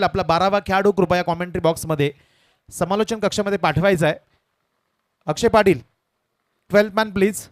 आपला 12वा खेळाडू कृपया कॉमेंट्री बॉक्समध्ये समालोचन कक्षामध्ये पाठवायचा आहे. Akshay Patil 12th man please.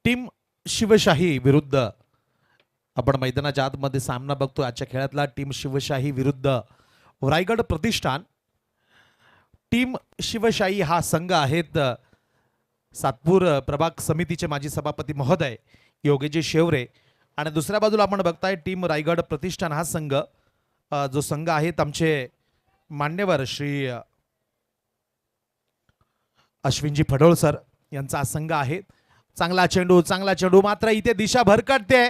Team Shivshahi विरुद्ध आपण मैदानाच्या आतमध्ये सामना बघतो. आजच्या खेळातला टीम शिवशाही विरुद्ध रायगड प्रतिष्ठान. टीम शिवशाही हा संघ आहेत सातपूर प्रभाग समितीचे माजी सभापती महोदय योगेजी शेवरे आणि दुसऱ्या बाजूला आपण बघताय टीम रायगड प्रतिष्ठान हा संघ जो संघ आहेत आमचे मान्यवर श्री अश्विनजी फडोळ सर यांचा संघ आहे. चांगला चेंडू मात्र इथे दिशा भरकटते.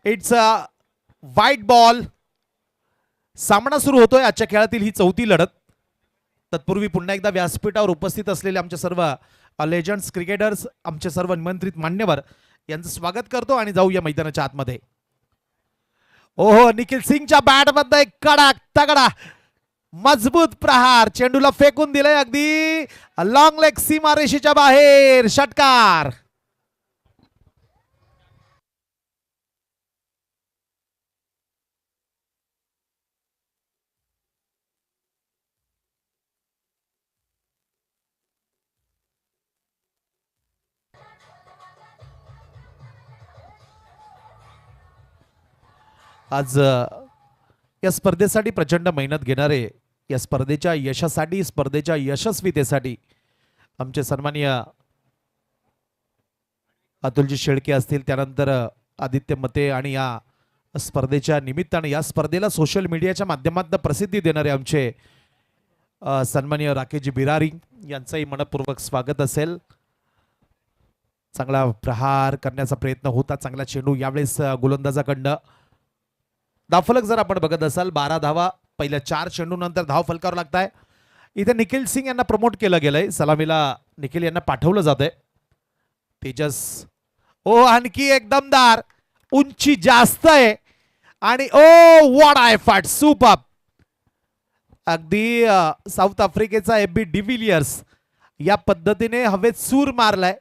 It's a white ball. सामना सुरू होतोय. आजच्या खेळातील ही चौथी लढत. तत्पूर्वी पुन्हा एकदा व्यासपीठावर उपस्थित असलेले आमचे सर्व लेजंड्स क्रिकेटर्स आमचे सर्व निमंत्रित मान्यवर यांचं स्वागत करतो आणि जाऊया मैदानाच्या आतमध्ये. ओहो निखिल सिंगच्या बॅट मध्ये कडक तगडा मजबूत प्रहार. चेंडूला फेकून दिलंय अगदी लॉंग लेग सीमारेषेच्या बाहेर. षटकार. आज या स्पर्धेसाठी प्रचंड मेहनत घेणारे, या स्पर्धेच्या यशासाठी स्पर्धेच्या यशस्वीतेसाठी आमचे सन्माननीय अतुलजी शेळके असतील, त्यानंतर आदित्य मते आणि या स्पर्धेच्या निमित्ताने या स्पर्धेला सोशल मीडियाच्या माध्यमातून प्रसिद्धी देणारे आमचे सन्माननीय राकेशजी बिरारी यांचंही मनपूर्वक स्वागत असेल. चांगला प्रहार करण्याचा प्रयत्न होता. चांगला चेंडू यावेळेस गोलंदाजाकडनं. धावफलक जर आपण बघत असाल 12 धावा पहिल्या 4 चेंडू नंतर धाव फलकावर लागताय. इथे निखिल सिंग यांना प्रमोट केलं गेलंय. सलामीला निखिल यांना पाठवलं जातंय. तेजस ओ आणखी एक दमदार. उंची जास्त आहे आणि ओ व्हॉट एफर्ट. सुपर. अगदी साऊथ आफ्रिकेचा एबी डिव्हिलियर्स या पद्धतीने हवेत सूर मारलाय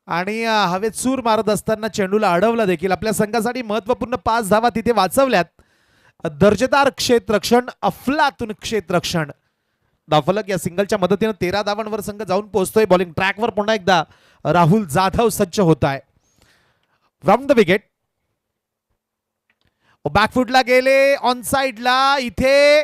आणि हवेत सूर मारत असताना चेंडूला अडवलं देखील. आपल्या संघासाठी महत्वपूर्ण 5 धावा तिथे वाचवल्यात. दर्जेदार क्षेत्ररक्षण, अफलातून क्षेत्ररक्षण. धावफलक या सिंगलच्या मदतीने 13 धावांवर संघ जाऊन पोहोचतोय. बॉलिंग ट्रॅकवर पुन्हा एकदा राहुल जाधव सज्ज होत आहे. फ्रॉम द विकेट बॅकफुटला गेले ऑन साइडला. इथे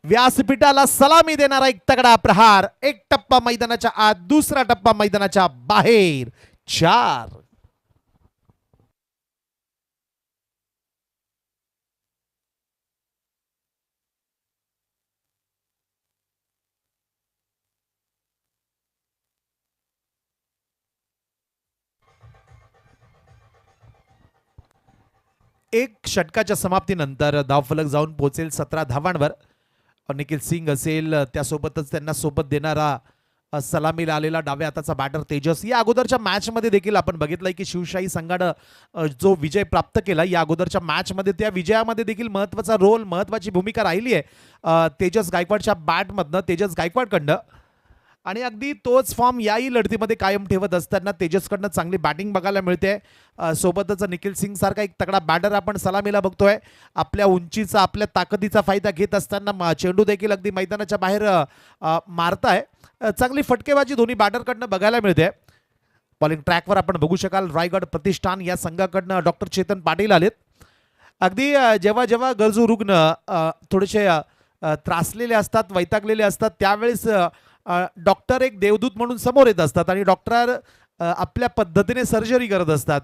व्यासपीठाला सलामी देणारा एक तगडा प्रहार. एक टप्पा मैदानाच्या आत, दुसरा टप्पा मैदानाच्या बाहेर. 4. एक षटकाच्या समाप्तीनंतर धावफलक जाऊन पोहोचेल 17 धावांवर. निखिल सिंग असेल, त्यासोबतच त्यांना सोबत देणारा सलामीला आलेला डाव्या हाताचा बॅटर तेजस. या अगोदरच्या मॅच मध्ये देखील आपण बघितलंय की शिवशाही संघानं जो विजय प्राप्त केला या अगोदरच्या मॅच मध्ये, त्या विजयामध्ये देखील महत्वाचा रोल, महत्वाची भूमिका राहिली आहे तेजस गायकवाडच्या बॅटमधनं, तेजस गायकवाडकडनं. आणि अगदी तोच फॉर्म याही लढतीमध्ये कायम ठेवत असताना तेजसकडनं चांगली बॅटिंग बघायला मिळते. सोबतच निखिल सिंग सारखा एक तगडा बॅटर आपण सलामीला बघतोय. आपल्या उंचीचा, आपल्या ताकदीचा फायदा घेत असताना चेंडू देखील अगदी मैदानाच्या बाहेर मारताय. चांगली फटकेबाजी दोन्ही बॅटरकडनं बघायला मिळते. बॉलिंग ट्रॅकवर आपण बघू शकाल रायगड प्रतिष्ठान या संघाकडनं डॉक्टर चेतन पाटील आलेत. अगदी जेव्हा जेव्हा गरजू रुग्ण थोडेसे त्रासलेले असतात, वैतागलेले असतात, त्यावेळेस डॉक्टर एक देवदूत म्हणून समोर येत असतात आणि डॉक्टर आपल्या पद्धतीने सर्जरी करत असतात.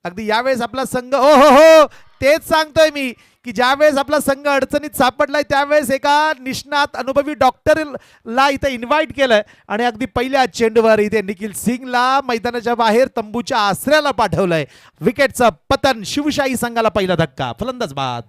अगदी यावेळेस आपला संघ ओ हो हो तेच सांगतोय मी की ज्यावेळेस आपला संघ अडचणीत सापडलाय त्यावेळेस एका निष्णात अनुभवी डॉक्टरला इथे इन्व्हाइट केलंय आणि अगदी पहिल्या चेंडूवर इथे निखिल सिंगला मैदानाच्या बाहेर तंबूच्या आसऱ्याला पाठवलंय. विकेटचं पतन, शिवशाही संघाला पहिला धक्का, फलंदाज बाद.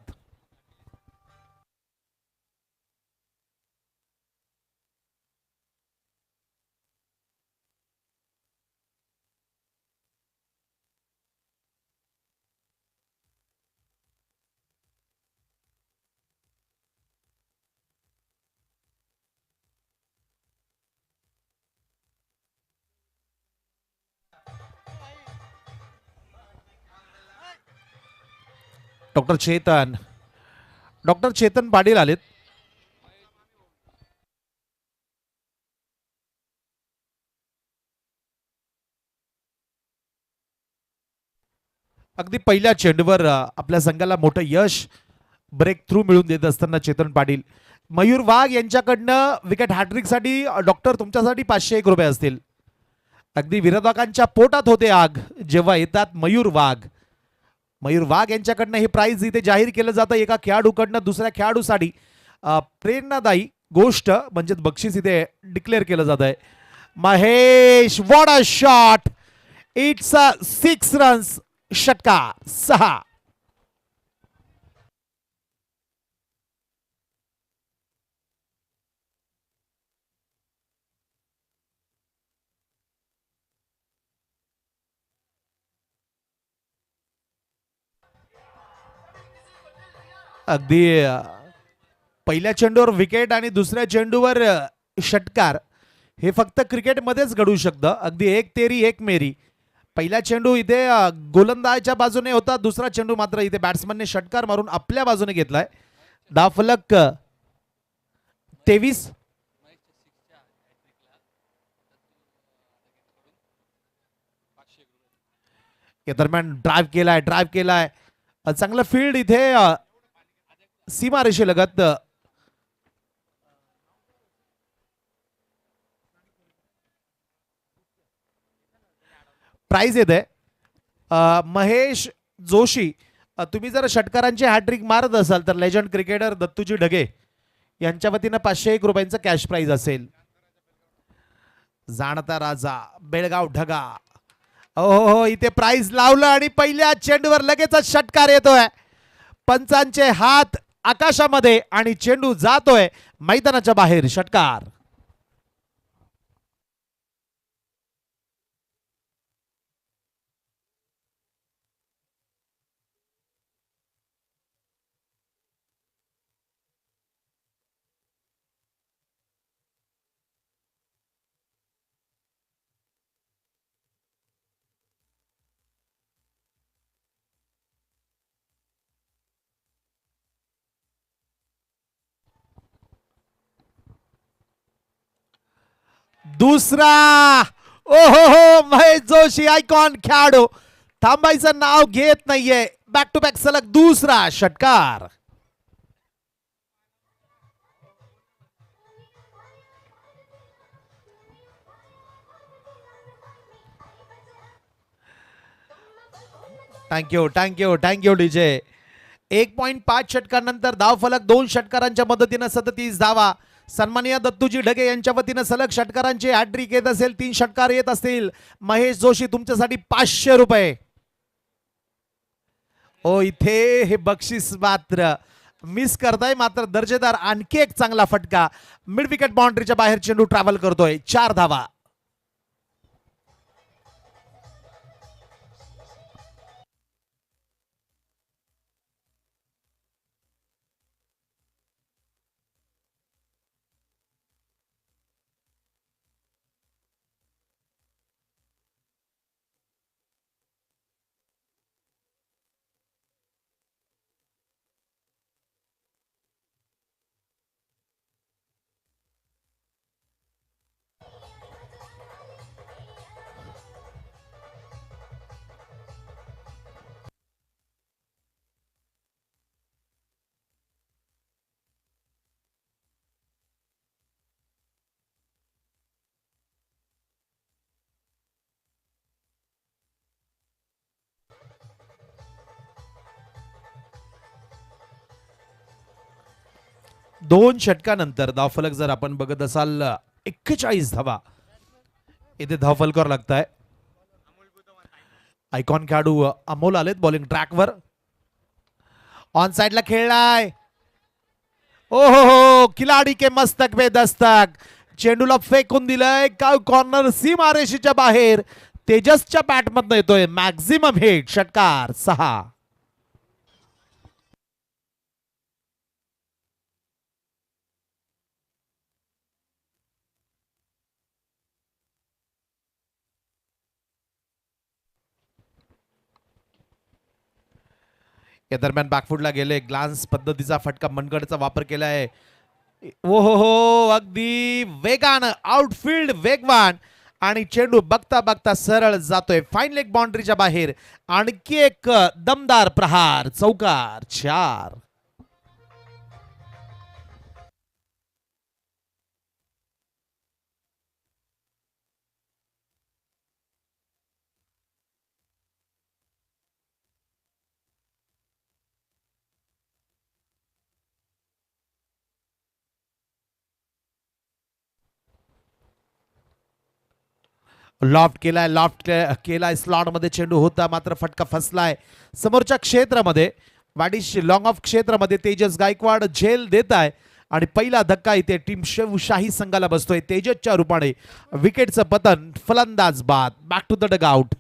डॉक्टर चेतन डॉक्टर चेतन पाटील आलेत. अगदी पहिल्या चेंडूवर आपल्या संघाला मोठं यश, ब्रेक थ्रू मिळून देत असताना चेतन पाटील. मयूर वाघ यांच्याकडनं विकेट हॅट्रिकसाठी डॉक्टर तुमच्यासाठी 501 रुपये असतील. अगदी विरोधकांच्या पोटात होते आग जेव्हा येतात मयूर वाघ. मयूर वाघ यांच्याकडनं हे प्राइज इथे जाहीर केलं जातं एका खेळाडूकडनं दुसऱ्या खेळाडूसाठी. प्रेरणादायी गोष्ट म्हणजे बक्षीस इथे डिक्लेअर केलं जात आहे. Mahesh, what a shot, it's a 6 runs, षटकार 6. अगदी पहिल्या चेंडूवर विकेट आणि दुसऱ्या चेंडूवर षटकार हे फक्त क्रिकेटमध्येच घडू शकतं. अगदी एक तेरी एक मेरी. पहिला चेंडू इथे गोलंदाजाच्या बाजूने होता, दुसरा चेंडू मात्र इथे बॅट्समनने षटकार मारून आपल्या बाजूने घेतलाय. धावफलक 23. या दरम्यान ड्राईव्ह केलाय चांगलं फील्ड इथे सीमारेषेलगत. प्राइज येते महेश जोशी. तुम्ही जर षटकारांची हॅट्रिक मारत असाल तर लेजंड क्रिकेटर दत्तूजी ढगे यांच्या वतीनं 501 रुपयांचं कॅश प्राइज असेल. जाणता राजा बेळगाव ढगा. हो इथे प्राइज लावलं आणि पहिल्या चेंडूवर लगेचच षटकार येतोय. पंचांचे हात आकाशामध्ये आणि चेंडू जातोय मैदानाच्या बाहेर, षटकार. दुसरा. ओ हो महेश जोशी आयकॉन खेळाडू थांबायचं नाव घेत नाहीये. बॅक टू बॅक सलग दुसरा षटकार. Thank you DJ. 1.5 षटकांनंतर धावफलक 2 षटकारांच्या मदतीनं 37 धावा. सन्माननीय दत्तूजी ढगे यांच्या वतीनं सलग षटकारांची हॅट्रिक येत असेल, 3 षटकार येत असतील. महेश जोशी तुमच्यासाठी 500 रुपये. ओ इथे हे बक्षीस मात्र मिस करताय, मात्र दर्जेदार आणखी एक चांगला फटका. मिड विकेट बाउंड्रीच्या बाहेर चेंडू ट्रॅव्हल करतोय. 4 धावा. 2 षटकानंतर धावफलक जर आपण बघत असाल 41 धावा इथे धावफलकावर लागताय. आयकॉन खेळाडू अमोल आलेत बॉलिंग ट्रॅकवर. ऑन साइडला खेळलाय. ओ हो खिलाडी के मस्तक पे दस्तक. चेंडूला फेकून दिलंय का कॉर्नर सीमारेषेच्या बाहेर. तेजसच्या बॅटमधनं येतोय मॅक्झिमम हिट. षटकार 6. या दरम्यान बॅकफुटला गेले. ग्लान्स पद्धतीचा फटका मनगडचा वापर केलाय. ओ हो अगदी वेगानं आउटफील्ड वेगवान आणि चेंडू बघता बघता सरळ जातोय फाईन लेग बाउंड्रीच्या बाहेर. आणखी एक दमदार प्रहार. चौकार 4. लॉफ्ट केलाय स्लॉट मध्ये चेंडू होता मात्र फटका फसलाय समोरच्या क्षेत्रामध्ये. वाडिश लॉंग ऑफ क्षेत्रामध्ये तेजस गायकवाड झेल देत आहे आणि पहिला धक्का इथे टीम शिवशाही संघाला बसतोय. तेजसच्या रूपाने विकेटचं पतन. फलंदाज बाद. Back to the dugout.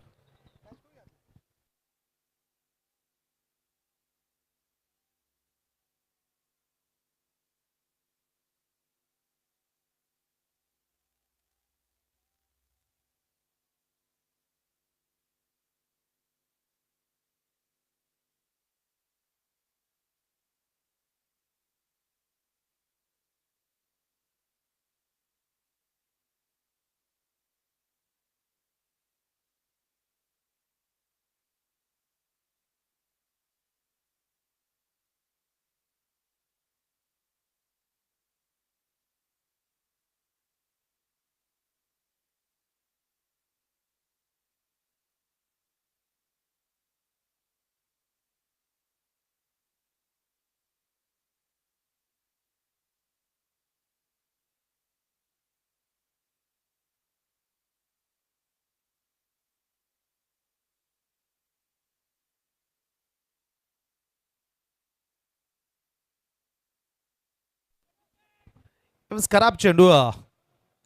खराब चेंडू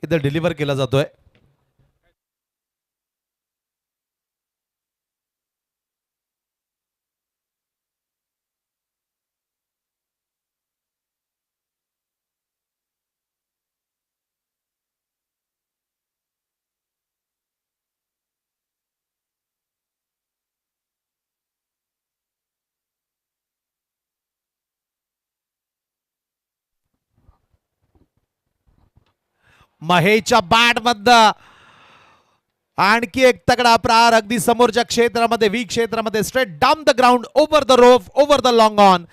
इथे डिलिव्हर केला जातोय. महेशच्या बॅट मधनं आणखी एक तगडा प्रहार अगदी समोरच्या क्षेत्रामध्ये वी क्षेत्रामध्ये straight down the ground over the roof over the long on.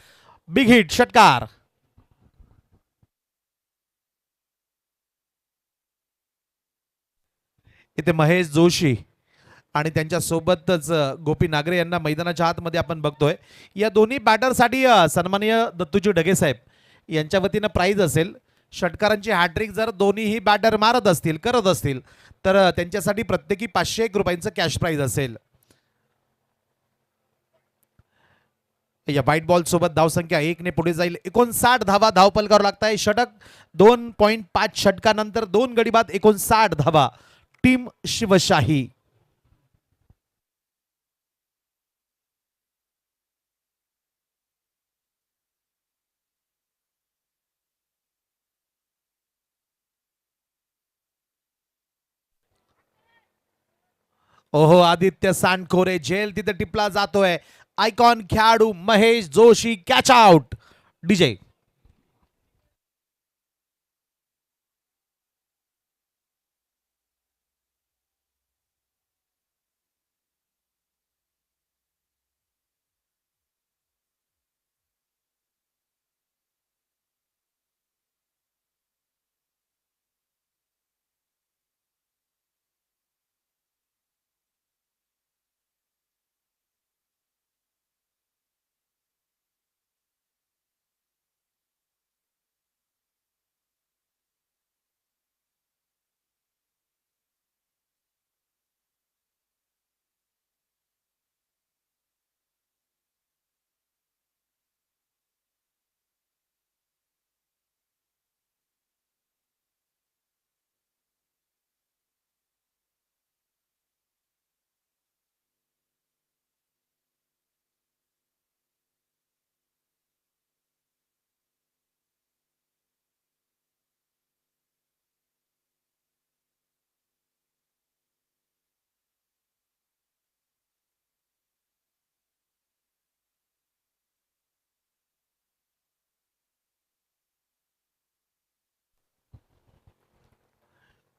Big hit. षटकार. इथे महेश जोशी आणि त्यांच्या सोबतच गोपी नागरे यांना मैदानाच्या आतमध्ये आपण बघतोय. या दोन्ही बॅटरसाठी सन्माननीय दत्तूजी ढगे साहेब यांच्या वतीनं प्राइज असेल. षटकारांची हॅट्रिक जर दोन्हीही बॅटर मारत असतील करत असतील तर त्यांच्यासाठी प्रत्येकी 501 रुपयांचं कॅश प्राइज असेल. या व्हाईट बॉल सोबत धावसंख्या 1 ने पुढे जाईल. 59 धावा धावपलकावर लागताय. षटक 2.5 षटकानंतर 2 गडी बाद 59 धावा. टीम शिवशाही. ओहो आदित्य सांडखोरे झेल तिथे टिपला जातोय. आयकॉन खेळाडू Mahesh Joshi catch out. DJ.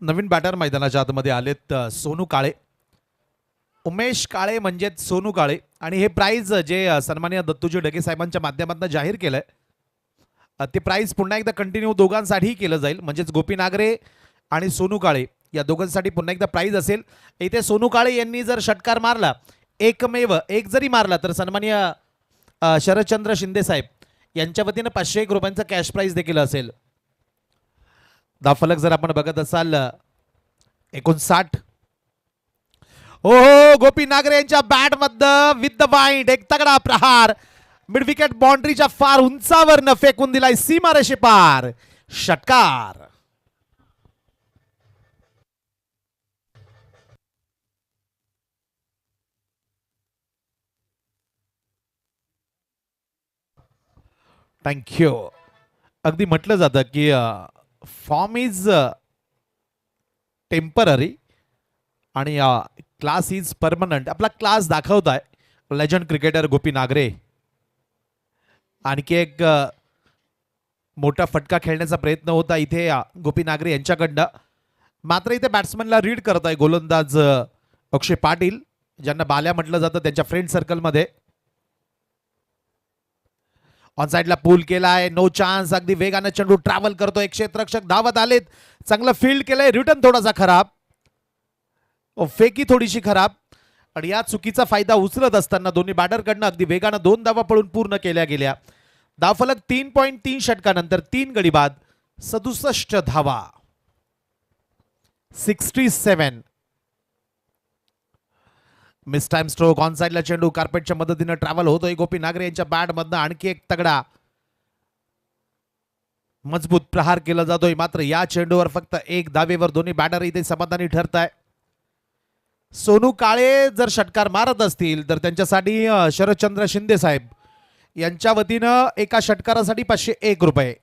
नवीन बॅटर मैदानाच्या आतमध्ये आलेत सोनू काळे, उमेश काळे म्हणजेच सोनू काळे. आणि हे प्राइज जे सन्माननीय दत्तूजी डगे साहेबांच्या माध्यमातून जाहीर केलंय, ते प्राइज पुन्हा एकदा कंटिन्यू दोघांसाठीही केलं जाईल. म्हणजेच गोपी नागरे आणि सोनू काळे या दोघांसाठी पुन्हा एकदा प्राइज असेल. इथे सोनू काळे यांनी जर षटकार मारला, एकमेव एक जरी मारला, तर सन्माननीय शरदचंद्र शिंदे साहेब यांच्या वतीनं 501 रुपयांचा कॅश प्राइज देखील असेल. धावफलक जर आपण बघत असाल 59. हो हो, गोपी नागरे यांच्या बॅट मध्ये विथ द वाइंड एक तगडा प्रहार मिड विकेट बाउंड्रीच्या फार उंचावरनं फेकून दिलाय सीमारेषे पार. षटकार. थँक्यू. अगदी म्हटलं जातं की फॉर्म इज टेम्पररी आणि क्लास इज परमनंट. आपला क्लास दाखवताय लेजंड क्रिकेटर गोपी नागरे. आणखी एक मोठा फटका खेळण्याचा प्रयत्न होता इथे गोपी नागरे यांच्याकडनं. मात्र इथे बॅट्समनला रीड करत आहे गोलंदाज अक्षय पाटील, ज्यांना बाल्या म्हटलं जातं त्यांच्या फ्रेंड सर्कलमध्ये. ऑन साइडला पूल केलाय, नो चान्स. अगदी वेगाने चेंडू ट्रॅव्हल करतोय, क्षेत्ररक्षक धावत आलेत, चांगलं फील्ड केलंय. रिटर्न थोडासा खराब, फेकी थोडीशी खराब. आणि या चुकीचा फायदा उचलत असताना दोन्ही बॅटरकडनं अगदी वेगानं 2 धावा पळून पूर्ण केल्या गेल्या. धावफलक 3.3 षटकानंतर 3 गडी बाद 67 धावा. 67. Miss time stroke. ऑन साइडला चेंडू कार्पेटच्या मदतीने ट्रॅव्हल होतोय. गोपी नागरे यांच्या बॅट मधनं आणखी एक तगडा मजबूत प्रहार केला जातोय. मात्र या चेंडूवर फक्त 1 धावेवर दोन्ही बॅटर इथे समाधानी ठरताय. सोनू काळे जर षटकार मारत असतील तर त्यांच्यासाठी शरदचंद्र शिंदे साहेब यांच्या वतीनं एका षटकारासाठी 501 रुपये.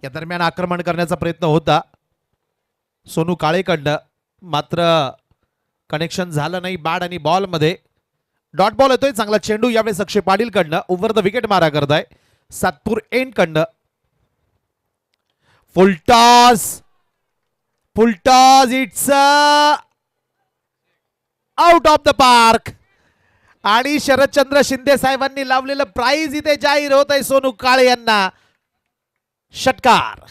या दरम्यान आक्रमण करण्याचा प्रयत्न होता सोनू काळेकडनं, मात्र कनेक्शन झालं नाही बॅट आणि बॉल मध्ये. डॉट बॉल येतोय, चांगला चेंडू यावेळेस अक्षय पाटील कडनं ओव्हर द विकेट मारा करताय सातपूर एंड कडनं. Full toss, full toss, it's out of the park. आणि शरदचंद्र शिंदे साहेबांनी लावलेलं प्राइज इथे जाहीर होत आहे सोनू काळे यांना. षटकार.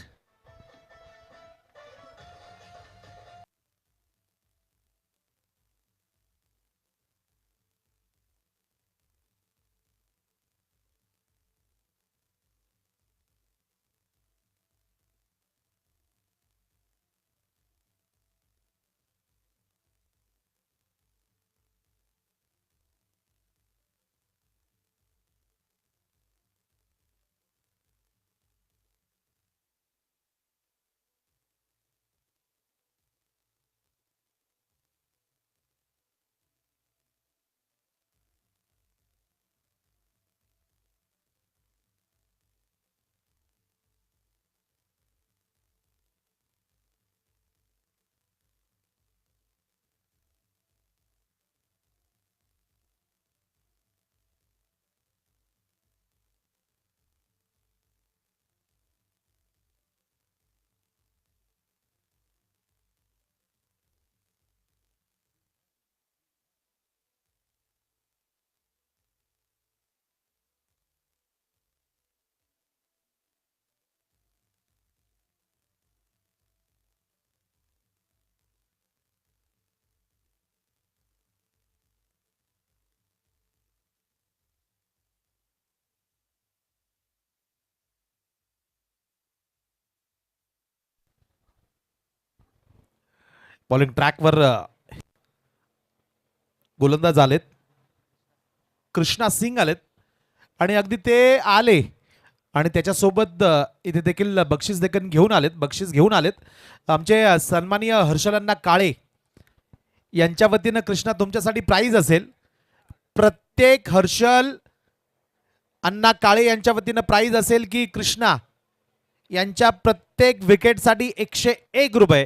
बॉलिंग ट्रॅकवर गोलंदाज आलेत, कृष्णा सिंग आलेत. आणि अगदी ते आले आणि त्याच्यासोबत इथे देखील बक्षीस देखील घेऊन आलेत. आमचे सन्माननीय हर्षलअण्णा काळे यांच्या वतीनं कृष्णा तुमच्यासाठी प्राइज असेल. प्रत्येक हर्षल अण्णा काळे यांच्या वतीनं प्राइज असेल की कृष्णा यांच्या प्रत्येक विकेटसाठी 101 रुपये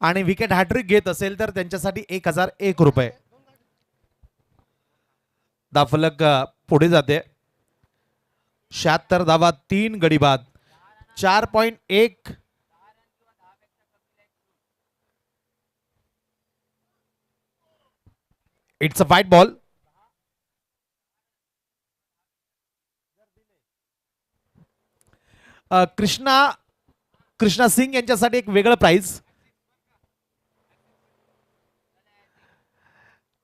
आणि विकेट हॅट्रिक घेत असेल तर त्यांच्यासाठी 1001 रुपये. धावफलक पुढे जाते. 76 धावा 3 गडी बाद 4.1 it's a white ball. Krishna Krishna Singh यांच्यासाठी एक वेगळं प्राइज.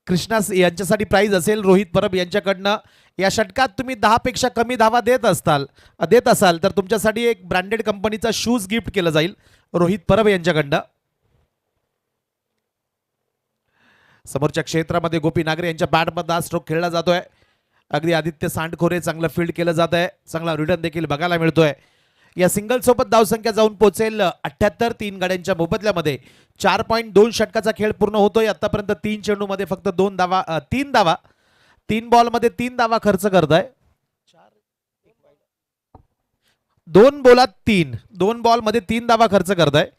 कृष्णा यांच्यासाठी प्राइज असेल रोहित परब यांच्याकडनं. या षटकात तुम्ही 10 पेक्षा कमी धावा देत असाल तर तुमच्यासाठी एक ब्रँडेड कंपनीचा शूज गिफ्ट केलं जाईल रोहित परब यांच्याकडनं. समोरच्या क्षेत्रामध्ये गोपी नागरे यांच्या बॅटमध्ये हा स्ट्रोक खेळला जातोय. अगदी आदित्य सांडखोरे चांगलं फील्ड केलं जात आहे. चांगला रिटर्न देखील बघायला मिळतोय. या सिंगल सोबत धावसंख्या जाऊन पोहोचेल 78. 3 गड्यांच्या मोबदल्यामध्ये 4.2 षटकाचा खेळ पूर्ण होतोय. आतापर्यंत 3 चेंडूमध्ये फक्त 3 धावा 3 बॉलमध्ये 3 धावा खर्च करताय. 2 बॉलमध्ये 3 धावा खर्च करताय.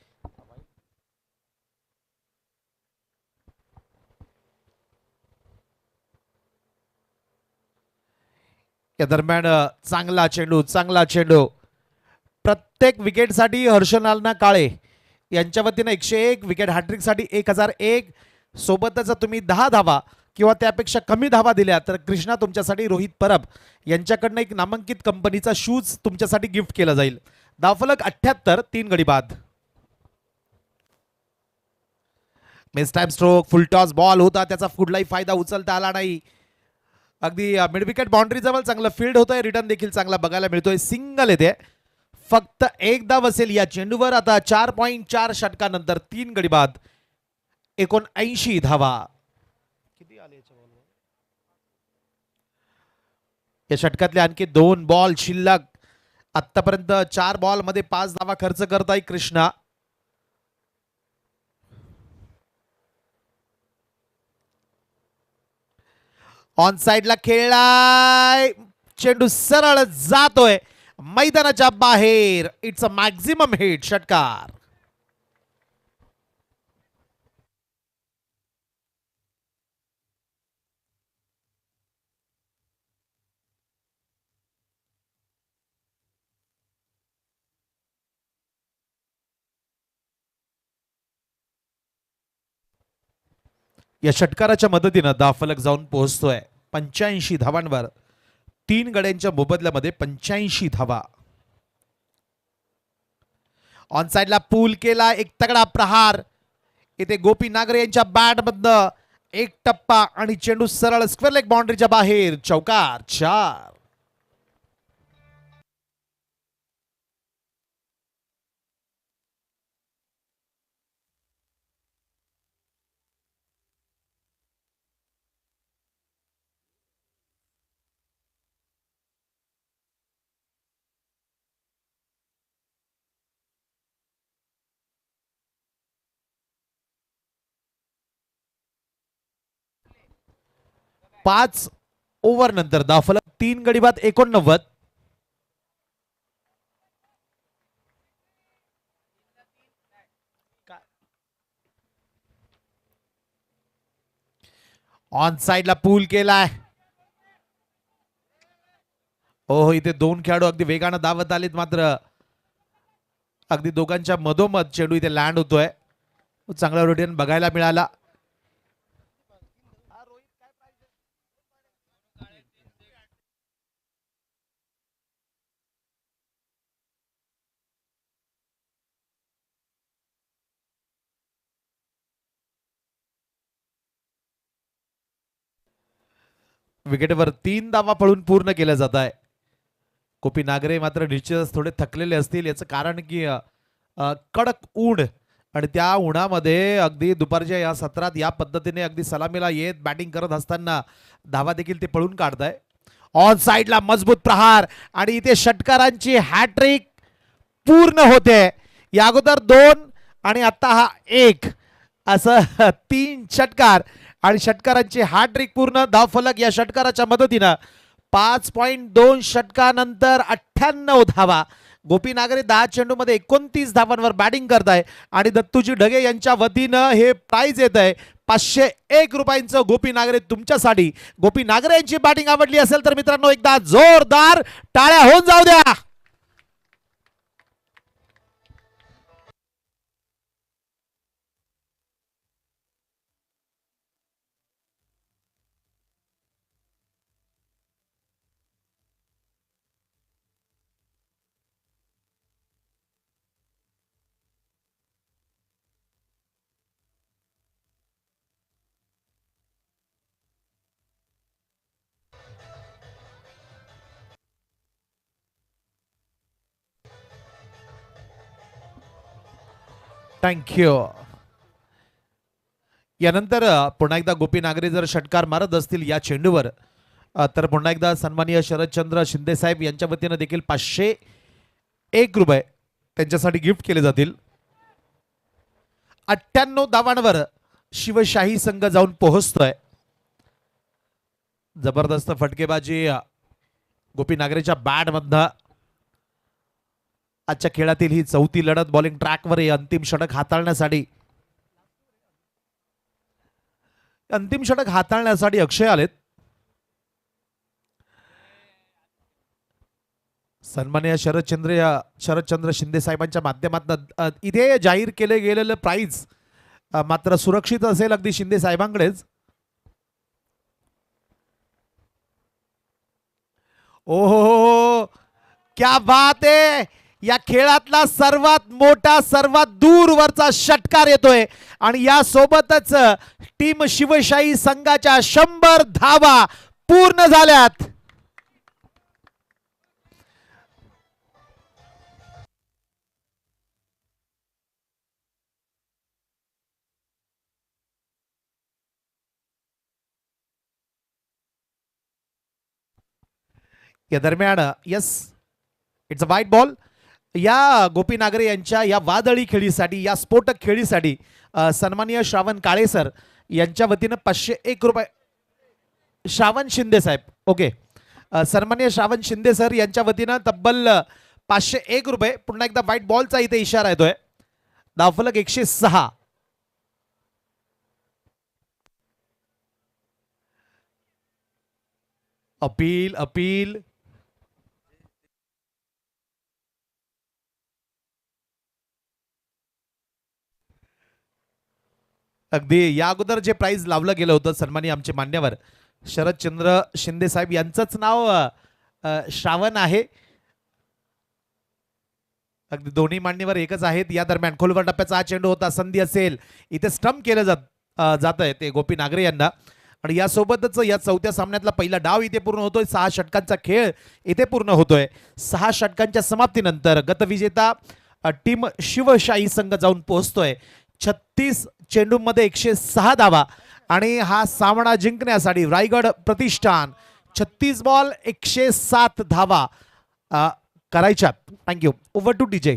या दरम्यान चांगला चेंडू प्रत्येक विकेटसाठी हर्षनालना काळे यांच्या वतीनं 101 विकेट हॅट्रिकसाठी 1001 सोबतच तुम्ही 10 धावा किंवा त्यापेक्षा कमी धावा दिल्या तर कृष्णा तुमच्यासाठी रोहित परब यांच्याकडनं एक नामांकित कंपनीचा शूज तुमच्यासाठी गिफ्ट केला जाईल. धावफलक 78. 3 गडी बाद. मिस टाइम स्ट्रोक फुल टॉस बॉल होता. त्याचा कुठलाही फायदा उचलता आला नाही. अगदी मिड विकेट बाउंड्री जवळ चांगलं फील्ड होतंय. रिटर्न देखील चांगला बघायला मिळतोय. सिंगल येते. फक्त एक धाव असेल या चेंडूवर. आता 4.4 षटकानंतर 3 गडी बाद 79 धावा. किती आले या षटकातले आणखी 2 बॉल शिल्लक. आतापर्यंत 4 बॉल मध्ये 5 धावा खर्च करताय कृष्णा. ऑन साइडला खेळलाय. चेंडू सरळ जातोय मैदानाच्या बाहेर. It's a maximum hit. षटकार. या षटकाराच्या मदतीनं धावफलक जाऊन पोहोचतोय 85 धावांवर. 3 गड्यांच्या मोबदल्यामध्ये 85 धावा. ऑन साइडला पूल केला. एक तगडा प्रहार. इथे गोपी नागरे यांच्या बॅटमधनं एक टप्पा आणि चेंडू सरळ स्क्वेअर लेग बाउंड्रीच्या बाहेर. चौकार. 4. पाच ओव्हर नंतर धावफलक 3 गडी बाद 89. ऑन साइडला पूल केलाय. हो इथे 2 खेळाडू अगदी वेगानं धावत आलेत. मात्र अगदी दोघांच्या मधोमध चेंडू इथे लँड होतोय. चांगला रोटेशन बघायला मिळाला. विकेटवर 3 धावा पळून पूर्ण केल्या जात आहे. गोपी नागरे मात्र निश्चितच थोडे थकलेले असतील. याचं कारण की कडक ऊन आणि त्या उन्हामध्ये अगदी दुपारच्या या सत्रात या पद्धतीने अगदी सलामीला येत बॅटिंग करत असताना धावा देखील ते पळून काढताय. ऑन साइडला मजबूत प्रहार आणि इथे षटकारांची हॅट्रिक पूर्ण होते. या अगोदर 2 आणि आता हा 1 असं 3 षटकार आणि षटकारांची हॅट्रिक पूर्ण. धावफलक या षटकाराच्या मदतीनं 5.2 षटकानंतर 98 धावा. गोपी नागरे 10 चेंडूमध्ये 29 धावांवर बॅटिंग करताय आणि दत्तूजी ढगे यांच्या वतीनं हे प्राइज येत आहे 501 रुपयांचं गोपी नागरे तुमच्यासाठी. गोपी नागरे यांची बॅटिंग आवडली असेल तर मित्रांनो एकदा जोरदार टाळ्या होऊन जाऊ द्या. थँक्यू. यानंतर पुन्हा एकदा गोपी नागरे जर षटकार मारत असतील या चेंडूवर तर पुन्हा एकदा सन्माननीय शरदचंद्र शिंदे साहेब यांच्या वतीनं देखील 501 रुपये त्यांच्यासाठी गिफ्ट केले जातील. 98 धावांवर शिवशाही संघ जाऊन पोहोचतोय. जबरदस्त फटकेबाजी गोपी नागरेच्या बॅट मधनं. आजच्या खेळातील ही चौथी लढत बॉलिंग ट्रॅकवर आहे. अंतिम षटक हाताळण्यासाठी अक्षय आलेत. सन्माननीय शरदचंद्र शिंदे साहेबांच्या माध्यमातून इथे जाहीर केले गेलेलं प्राइज मात्र सुरक्षित असेल अगदी शिंदे साहेबांकडेच. ओहो, क्या बात आहे. या खेळातला सर्वात मोठा सर्वात दूरवरचा षटकार येतोय आणि या सोबतच टीम शिवशाही संघाच्या 100 धावा पूर्ण झाल्यात. या दरम्यान यस, इट्स अ वाईट बॉल. या गोपी नागरे यांच्या या वादळी खेळीसाठी या स्फोटक खेळीसाठी सन्माननीय श्रावण काळे सर यांच्या वतीनं 501 रुपये. श्रावण शिंदे साहेब, ओके. सन्माननीय श्रावण शिंदे सर यांच्या वतीनं तब्बल 501 रुपये. पुन्हा एकदा व्हाईट बॉलचा इथे इशारा येतोय. धावफलक 106. Appeal appeal. अगदी या अगोदर जे प्राइज लावलं गेलं होतं सन्माननीय आमचे मान्यवर शरदचंद्र शिंदे साहेब यांचंच नाव श्रावण आहे. अगदी दोन्ही मान्यवर एकच आहेत. या दरम्यान खोलवर टप्प्याचा हा चेंडू होता. संधी असेल इथे स्टंप केलं जात आहे ते गोपी नागरे यांना. आणि यासोबतच या चौथ्या सामन्यातला पहिला डाव इथे पूर्ण होतोय. 6 षटकांचा खेळ इथे पूर्ण होतोय. 6 षटकांच्या समाप्तीनंतर गतविजेता टीम शिवशाही संघ जाऊन पोहोचतोय 36 चेंडूमध्ये 106 धावा. आणि हा सामना जिंकण्यासाठी रायगड प्रतिष्ठान 36 बॉल 107 धावा करायच्यात. थँक्यू. Over two DJ.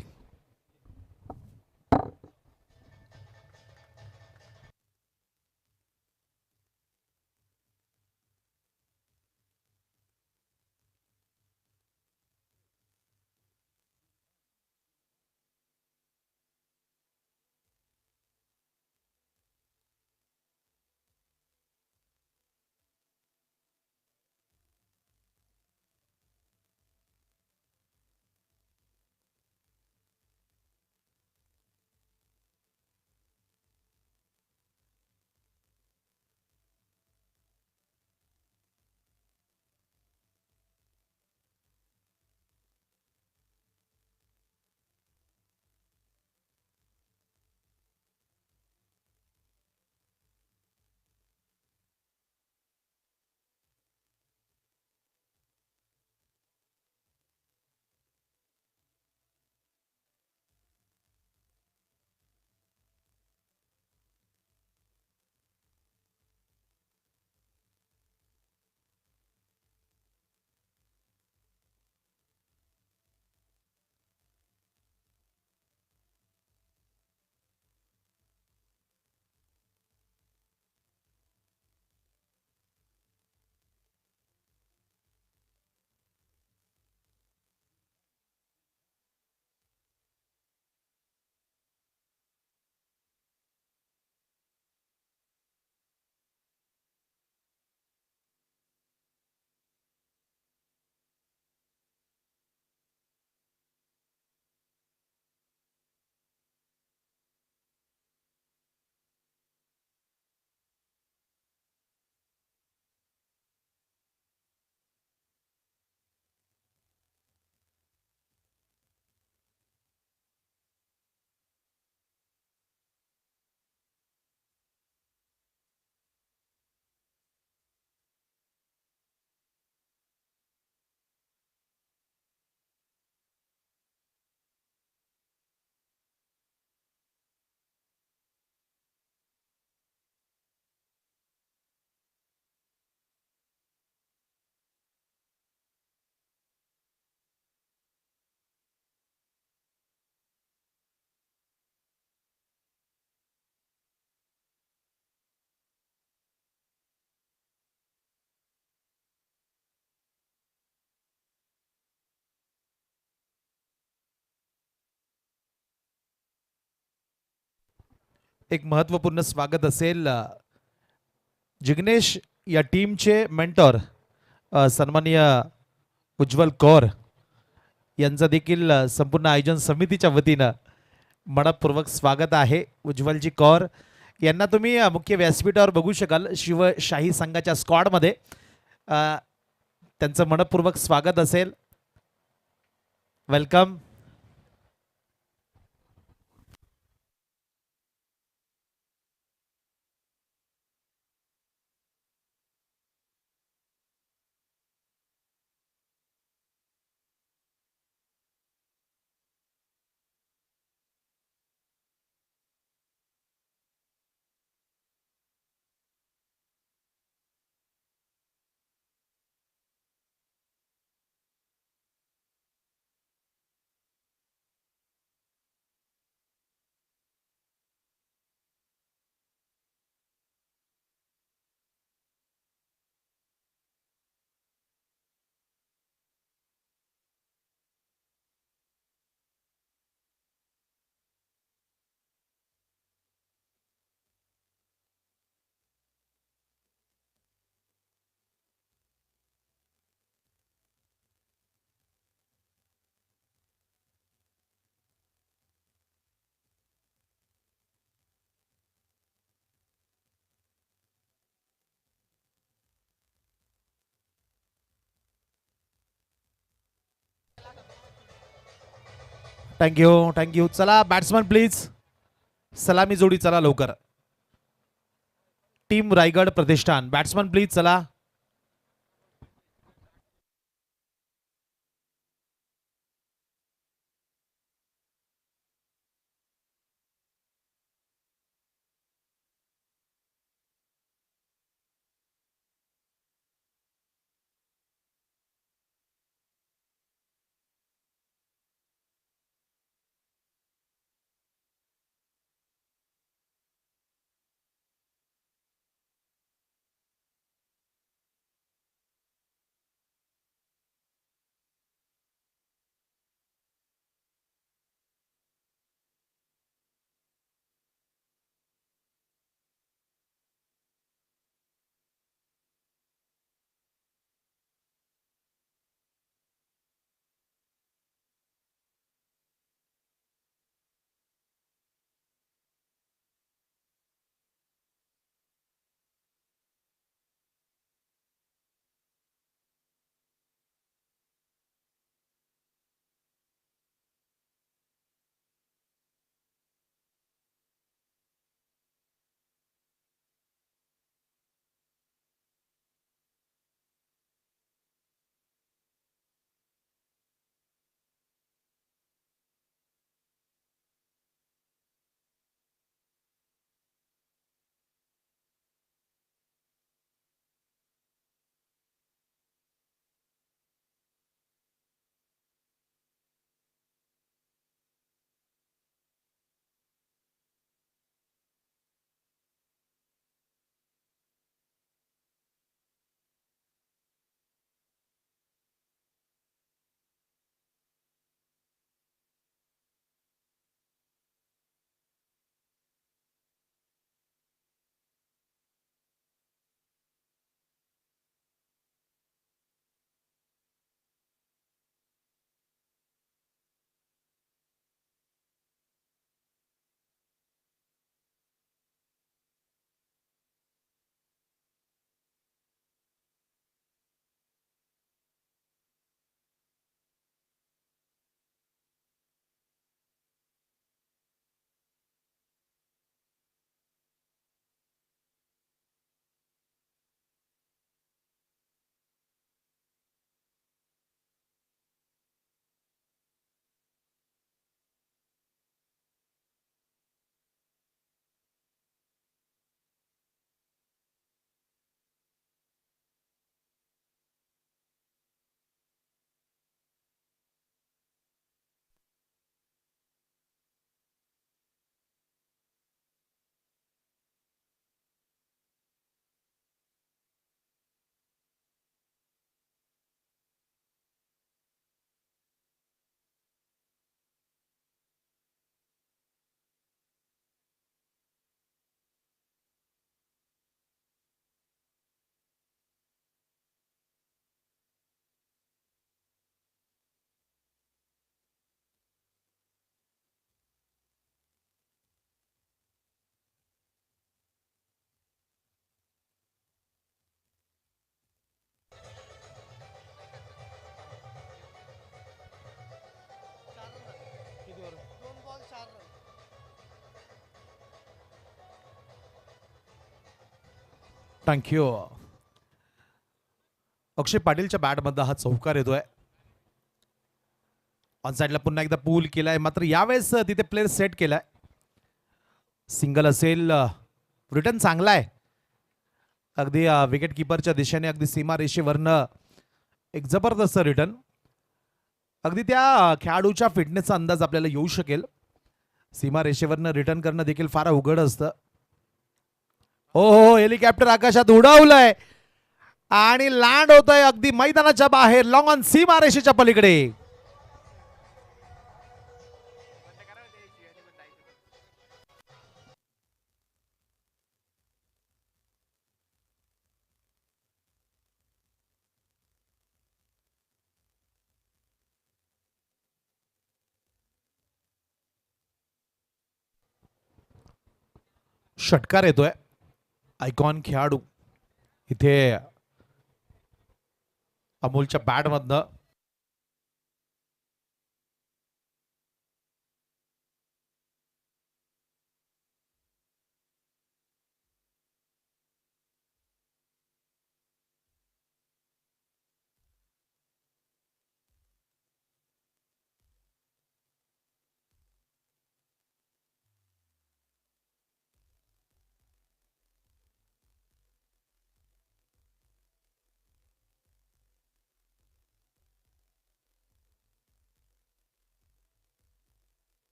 एक महत्त्वपूर्ण स्वागत असेल जिग्नेश या टीमचे मेंटॉर सन्माननीय उज्ज्वल कौर यांचं देखील संपूर्ण आयोजन समितीच्या वतीनं मनपूर्वक स्वागत आहे. उज्ज्वलजी कौर यांना तुम्ही मुख्य व्यासपीठावर बघू शकाल शिवशाही संघाच्या स्क्वॉडमध्ये. त्यांचं मनपूर्वक स्वागत असेल. वेलकम. Thank you thank you. चला बॅट्समन प्लीज. सलामी जोडी चला लवकर. Team Raigad Pratishthan batsman please चला. थँक्यू. अक्षय पाटीलच्या बॅटमधला हा चौकार येतोय. ऑन साइडला पुन्हा एकदा पूल केलाय, मात्र यावेळेस तिथे प्लेयर सेट केलाय. सिंगल असेल, रिटर्न चांगला आहे. अगदी विकेट किपरच्या दिशेने अगदी सीमा रेषेवरनं एक जबरदस्त रिटर्न. अगदी त्या खेळाडूच्या फिटनेसचा अंदाज आपल्याला येऊ शकेल. सीमा रेषेवरनं रिटर्न करणं देखील फार अवघड असतं. हो, हेलिकॉप्टर आकाशात उडवलंय आणि लँड होतंय अगदी मैदानाच्या बाहेर, लॉंग ऑन सीमा रेषेच्या पलीकडे. षटकार येतोय. आयकॉन खेळाडू इथे अमोलच्या बॅटमधनं.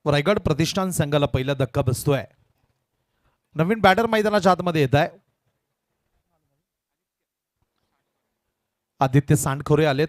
रायगड प्रतिष्ठान संघाला पहिला धक्का बसतोय. नवीन बॅटर मैदानाच्या आतमध्ये येत आहे. आदित्य सांडखोरे आलेत.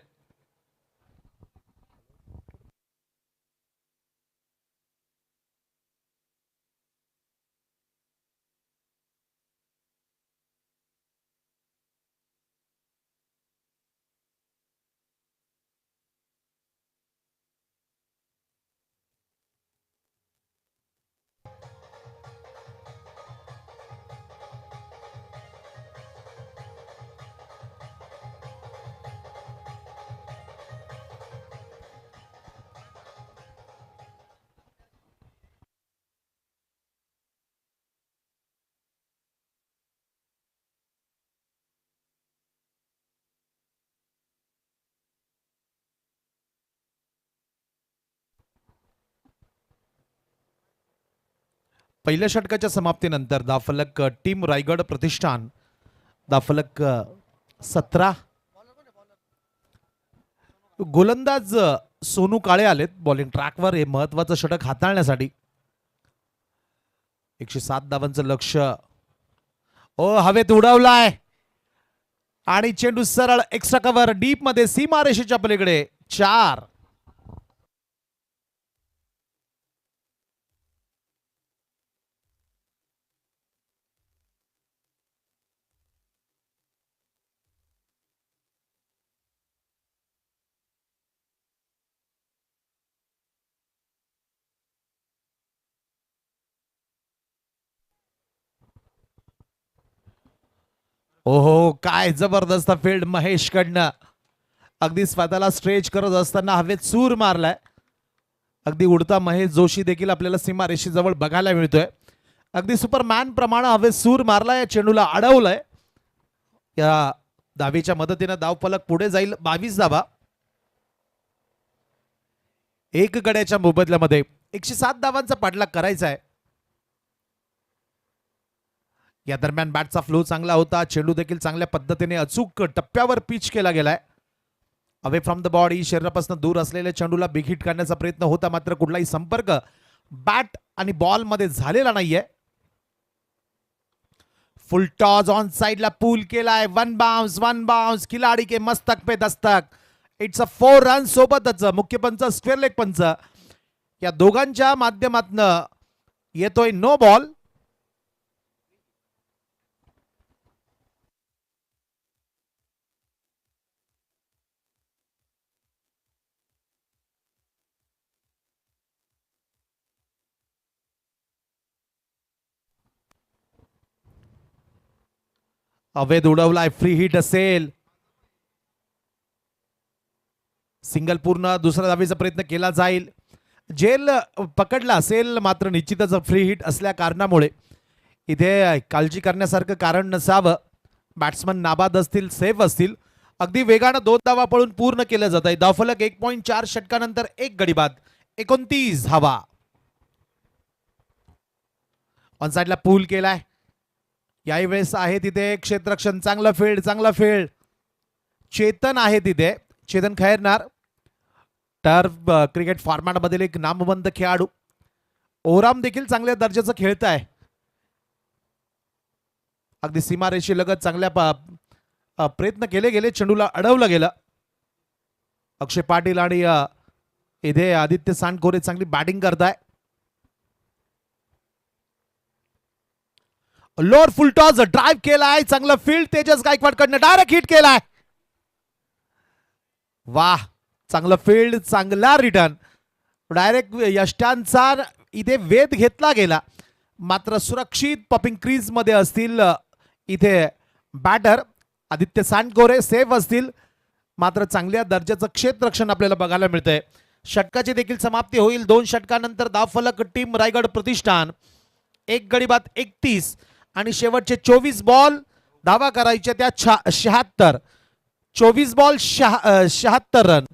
पहिल्या षटकाच्या समाप्तीनंतर धावफलक टीम रायगड प्रतिष्ठान धावफलक 17. गोलंदाज सोनू काळे आलेत बॉलिंग ट्रॅकवर हे महत्वाचं षटक हाताळण्यासाठी. 107 धावांचं लक्ष हवेत उडवलाय आणि चेंडू सरळ एक्स्ट्रा कव्हर डीप मध्ये सीमारेषेच्या पलीकडे. 4. ओहो, काय जबरदस्त फील्ड महेश कडनं. अगदी स्वतःला स्ट्रेच करत असताना हवेत सूर मारलाय. अगदी उडता महेश जोशी देखील आपल्याला सीमारेषेजवळ बघायला मिळतोय. अगदी सुपरमॅन प्रमाणे हवेत सूर मारलाय, चेंडूला अडवलंय. या धावेच्या मदतीने धावफलक पुढे जाईल 22 धावा. एक गड्याच्या मोबदल्यामध्ये 107 धावांचा पाठलाग करायचा आहे. या दरम्यान बॅटचा फ्लो चांगला होता. चेंडू देखील चांगल्या पद्धतीने अचूक टप्प्यावर पिच केला गेलाय. अवे फ्रॉम द बॉडी, शरीरापासून दूर असलेल्या चेंडूला बिग हिट करण्याचा प्रयत्न होता, मात्र कुठलाही संपर्क बॅट आणि बॉल मध्ये झालेला नाहीये. फुल टॉस ऑन साइडला पूल केलाय. वन बाउंस खिलाडी के मस्तक पे दस्तक. It's a 4 run. सोबतच मुख्य पंच, स्क्वेअर लेग पंच या दोघांच्या माध्यमातून येतोय नो बॉल. अवैध उडवलाय, फ्री हिट असेल. सिंगल पूर्ण, दुसऱ्या धावेचा प्रयत्न केला जाईल. जेल पकडला असेल, मात्र निश्चितच फ्री हिट असल्या कारणामुळे इथे काळजी करण्यासारखं कारण नसावं. बॅट्समन नाबाद असतील, सेफ असतील. अगदी वेगानं 2 धावा पळून पूर्ण केलं जात आहे. धावफलक 1.4 षटकानंतर 1 गडी बाद, 29 धावा. ऑन साइडला पूल केलाय. याही वेळेस आहे तिथे क्षेत्ररक्षण. चांगलं फील्ड. चेतन आहे तिथे, Chetan Khairnar. Turf cricket format मधील एक नामवंत खेळाडू. ओराम देखील चांगल्या दर्जाचं खेळत आहे. अगदी सीमारेषेलगत चांगल्या प्रयत्न केले गेले, चेंडूला अडवलं गेलं. अक्षय पाटील आणि इथे आदित्य सांडखोरे चांगली बॅटिंग करताय. लोअर फुल टॉस ड्राईव्ह केलाय, चांगलं फील्ड तेजस गायकवाड कडनं डायरेक्ट हिट केलाय. वाह, चांगलं फील्ड, चांगला रिटर्न. डायरेक्ट यष्टांचा इथे वेध घेतला गेला, मात्र सुरक्षित पॉपिंग क्रीज मध्ये असतील इथे बॅटर. आदित्य सांडखोरे सेफ असतील, मात्र चांगल्या दर्जाचं क्षेत्ररक्षण आपल्याला बघायला मिळतंय. षटकाची देखील समाप्ती होईल. 2 षटकानंतर धावफलक टीम रायगड प्रतिष्ठान 1 गडी बाद 31 आणि शेवटचे 24 बॉल धावा करायच्या त्या 76. 24 बॉल 76 रन.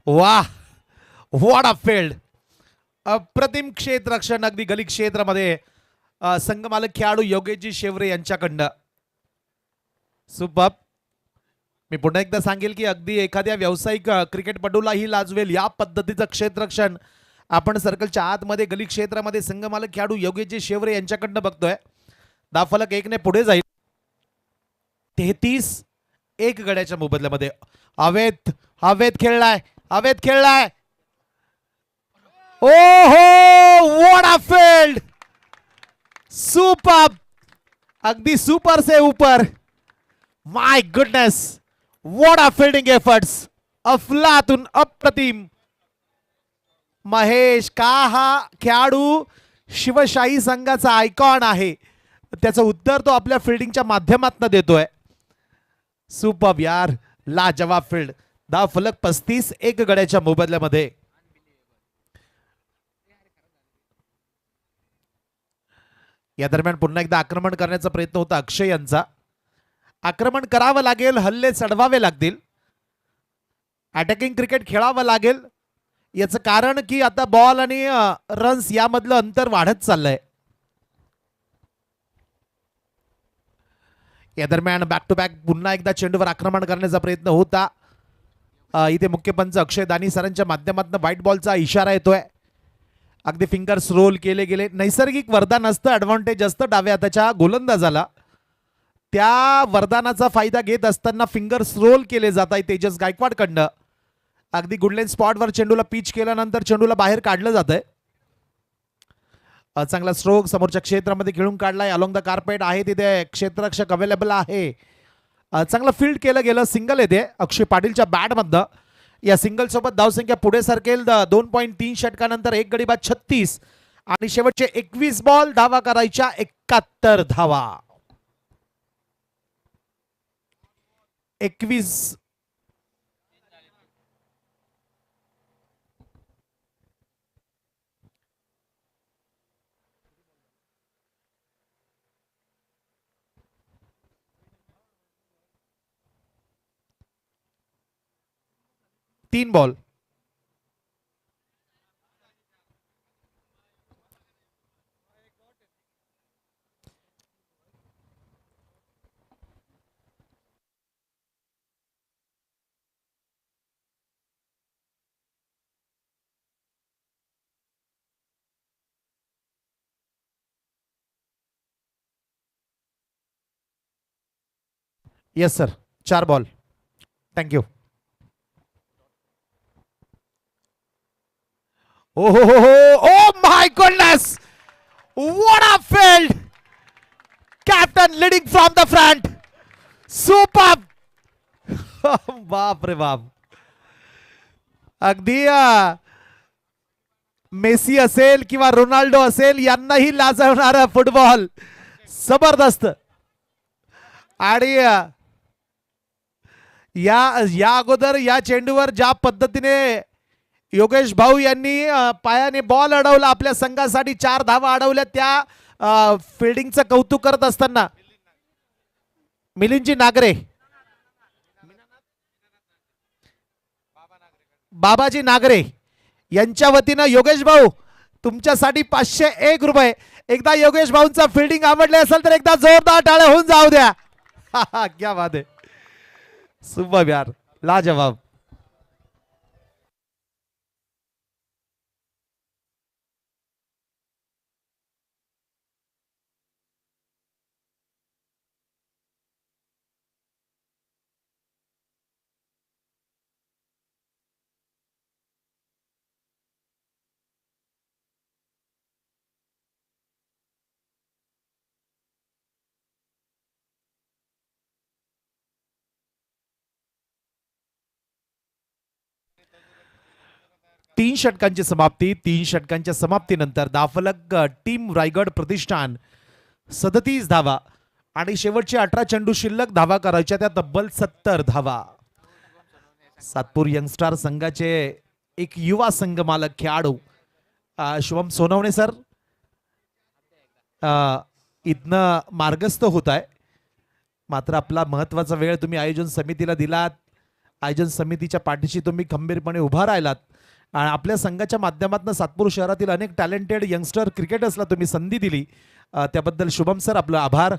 वाह, व्हॉट अ फील्ड. अप्रतिम क्षेत्ररक्षण अगदी गली क्षेत्रामध्ये संघमालक खेळाडू योगेशजी शेवरे यांच्याकडनं. सुपर. मी पुन्हा एकदा सांगेल की अगदी एखाद्या व्यावसायिक क्रिकेटपटूलाही लाजवेल या पद्धतीचं क्षेत्ररक्षण आपण सर्कलच्या आतमध्ये गली क्षेत्रामध्ये संघमालक खेळाडू योगेशजी शेवरे यांच्याकडनं बघतोय. धावफलक 1 ने पुढे जाईल. 33-1 गड्याच्या मोबदल्यामध्ये. अवैध खेळलाय. ओहो, व्हॉट अ फील्ड. सुपर, अगदी सुपर से ऊपर. My goodness, what a fielding efforts. अफलातून, अप्रतिम. महेश का हा खेळाडू शिवशाही संघाचा आयकॉन आहे, त्याचं उत्तर तो आपल्या फिल्डिंगच्या माध्यमातून देतोय. सुपर यार, लाजवाब फील्ड. धावफलक 35-1 गड्याच्या मोबदल्यामध्ये. या दरम्यान पुन्हा एकदा आक्रमण करण्याचा प्रयत्न होता अक्षय यांचा. आक्रमण करावं लागेल, हल्ले चढवावे लागतील, अटॅकिंग क्रिकेट खेळावं लागेल. याचं कारण की आता बॉल आणि रन्स यामधलं अंतर वाढत चाललंय. या दरम्यान बॅक टू बॅक पुन्हा एकदा चेंडूवर आक्रमण करण्याचा प्रयत्न होता. इथे मुख्य पंच अक्षय दानी सरांच्या माध्यमातून व्हाईट बॉलचा इशारा येतोय. अगदी फिंगर्स रोल केले गेले. नैसर्गिक वरदान असतं, ऍडव्हान्टेज असतं डाव्या हाताच्या गोलंदाजाला. त्या वरदानाचा फायदा घेत असताना फिंगर्स रोल केले जात आहे तेजस गायकवाड कडनं. अगदी गुडलेन स्पॉटवर चेंडूला पिच केल्यानंतर चेंडूला बाहेर काढलं जात आहे. चांगला स्ट्रोक समोरच्या क्षेत्रामध्ये खेळून काढलाय. अलॉंग द कार्पेट आहे तिथे क्षेत्ररक्षक अवेलेबल आहे. चांगलं फील्ड केलं गेलं. सिंगल येते अक्षय पाटीलच्या बॅट मधनं. या सिंगल सोबत धावसंख्या पुढे सरकेल. 2.3 षटकानंतर 1 गडी बाद 36 आणि शेवटचे 21 बॉल धावा करायच्या 71 धावा. 21 3 ball. Yes sir, 4 ball. Thank you. Oh, oh, oh, oh, oh my goodness! What a field! Captain leading from the front. Superb! बाप रे बाप. अगदी मेसी असेल किंवा रोनाल्डो असेल यांनाही लाजवणारा फुटबॉल. जबरदस्त. आणि या अगोदर या चेंडूवर ज्या पद्धतीने योगेश भाऊ यांनी पायाने बॉल अडवला, आपल्या संघासाठी 4 धावा अडवल्या, त्या फिल्डिंगचं कौतुक करत असताना मिलिंदजी नागरे, बाबाजी नागरे यांच्या वतीनं योगेश भाऊ तुमच्यासाठी 501 रुपये. एकदा योगेश भाऊंचा फिल्डिंग आवडले असेल तर एकदा जोरदार टाळ्या होऊन जाऊ द्या. क्या बात आहे. सुपर यार, लाजवाब. तीन षटकांची समाप्ती. 3 षटकांच्या समाप्तीनंतर दाफलक टीम रायगड प्रतिष्ठान 37 धावा आणि शेवटचे 18 चेंडू शिल्लक धावा करायच्या त्या तब्बल 70 धावा. सातपूर यंगस्टार संघाचे एक युवा संघ मालक खेळाडू शुभम सोनवणे सर इथनं मार्गस्थ होत आहे. मात्र आपला महत्वाचा वेळ तुम्ही आयोजन समितीला दिलात. आयोजन समितीच्या पाठीशी तुम्ही खंबीरपणे उभा राहिलात आणि आपल्या संघाच्या माध्यमातून सातपूर शहरातील अनेक टॅलेंटेड यंगस्टर क्रिकेटर्सला तुम्ही संधी दिली. त्याबद्दल शुभम सर आपलं आभार.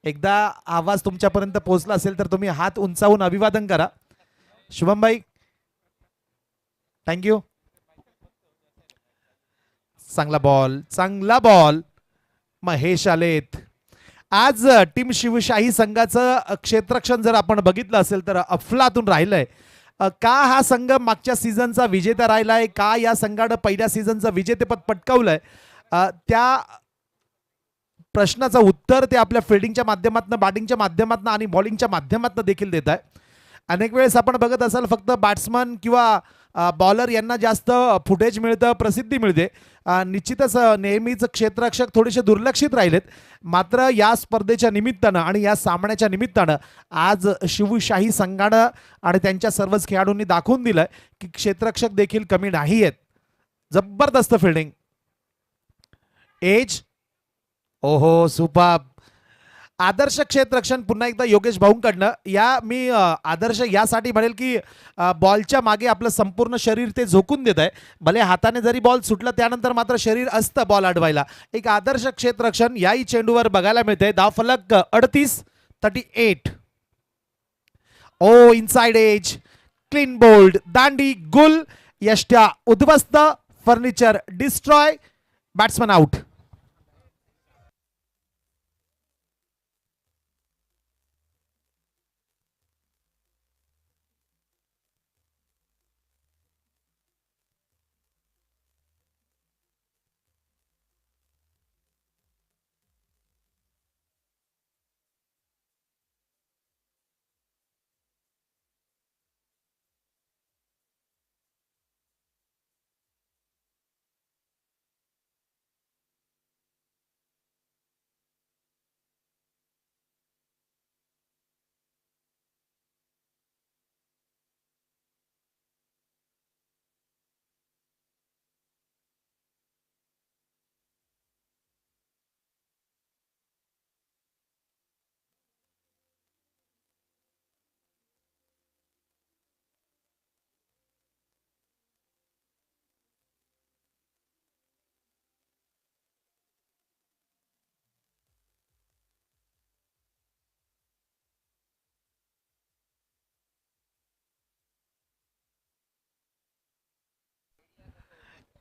एकदा आवाज तुमच्यापर्यंत पोहोचला असेल तर तुम्ही हात उंचावून अभिवादन करा. शुभम भाई, थँक्यू. चांगला बॉल, चांगला बॉल. महेश आलेत. आज टीम शिवशाही संघाचं क्षेत्ररक्षण जर आपण बघितलं असेल तर अफलातून राहिलंय. का हा संघ मागच्या सीझनचा विजेता राहिलाय, का या संघानं पहिल्या सीझनचं विजेतेपद पटकावलंय, त्या प्रश्नाचं उत्तर ते आपल्या फिल्डिंगच्या माध्यमातून, बॅटिंगच्या माध्यमातून आणि बॉलिंगच्या माध्यमातून देखील देत आहे. अनेक वेळेस आपण बघत असाल फक्त बॅट्समन किंवा बॉलर यांना जास्त फुटेज मिळतं, प्रसिद्धी मिळते. निश्चितच नेहमीच क्षेत्ररक्षक थोडेसे दुर्लक्षित राहिलेत. मात्र या स्पर्धेच्या निमित्तानं आणि या सामन्याच्या निमित्तानं आज शिवशाही संघानं आणि त्यांच्या सर्वच खेळाडूंनी दाखवून दिलंय की क्षेत्ररक्षक देखील कमी नाही आहेत. जबरदस्त फिल्डिंग. एज, ओहो सुपर. आदर्श क्षेत्ररक्षण पुन्हा एकदा योगेश भाऊंकडनं. मी आदर्श यासाठी म्हणेल की बॉलच्या मागे आपलं संपूर्ण शरीर ते झोकून देत आहे. भले हाताने जरी बॉल सुटला त्यानंतर मात्र शरीर असतं बॉल अडवायला. एक आदर्श क्षेत्ररक्षण याही चेंडूवर बघायला मिळतंय. धावफलक 38. ओ इनसाइड एज, क्लीन बोल्ड, दांडी गुल, यष्ट्या उद्ध्वस्त, फर्निचर डिस्ट्रॉय, बॅट्समन आउट.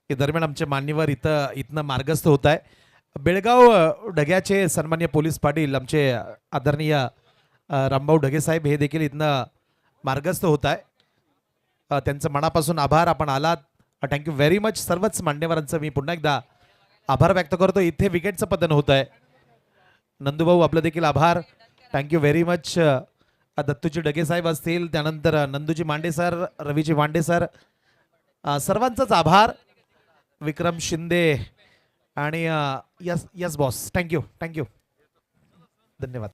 या दरम्यान आमचे मान्यवर इथनं मार्गस्थ होत आहे. बेळगाव ढग्याचे सन्मान्य पोलीस पाटील आमचे आदरणीय रामभाऊ ढगे साहेब हे देखील इथनं मार्गस्थ होत आहे. त्यांचं मनापासून आभार. आपण आलात, थँक्यू व्हेरी मच. सर्वच मान्यवरांचं मी पुन्हा एकदा आभार व्यक्त करतो. इथे विकेटचं पतन होत आहे. नंदूभाऊ आपलं देखील आभार, थँक्यू व्हेरी मच. दत्तूजी ढगे साहेब असतील, त्यानंतर नंदूजी मांडे सर, रवीजी मांडे सर, सर्वांचाच आभार. विक्रम शिंदे आणि yes yes boss, thank you thank you, धन्यवाद.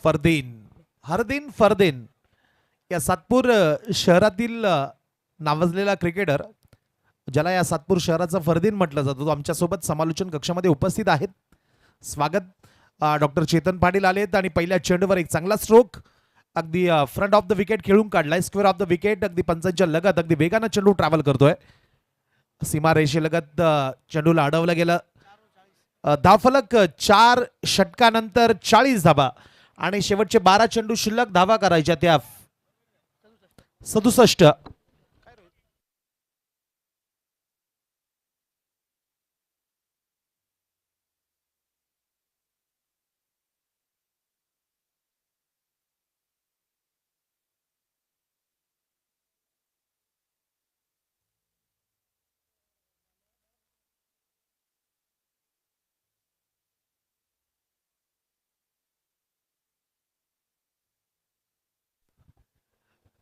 फरदीन, हरदीन फरदीन या सातपूर शहरातील नावाजलेला क्रिकेटर, ज्याला या सातपूर शहराचा फरदीन म्हटलं जातं, तो आमच्यासोबत समालोचन कक्षामध्ये उपस्थित आहेत. स्वागत. डॉक्टर चेतन पाटील आलेत आणि पहिल्या चेंडूवर एक चांगला स्ट्रोक अगदी फ्रंट ऑफ द विकेट खेळून काढलाय. स्क्वेअर ऑफ द विकेट अगदी पंचांच्या लगत अगदी वेगानं चेंडू ट्रॅव्हल करतोय. सीमा रेषेलगत चेंडूला अडवलं गेलं. धावफलक 4 षटकानंतर 40 धावा आणि शेवटचे 12 चेंडू शिल्लक धावा करायच्या त्या 67.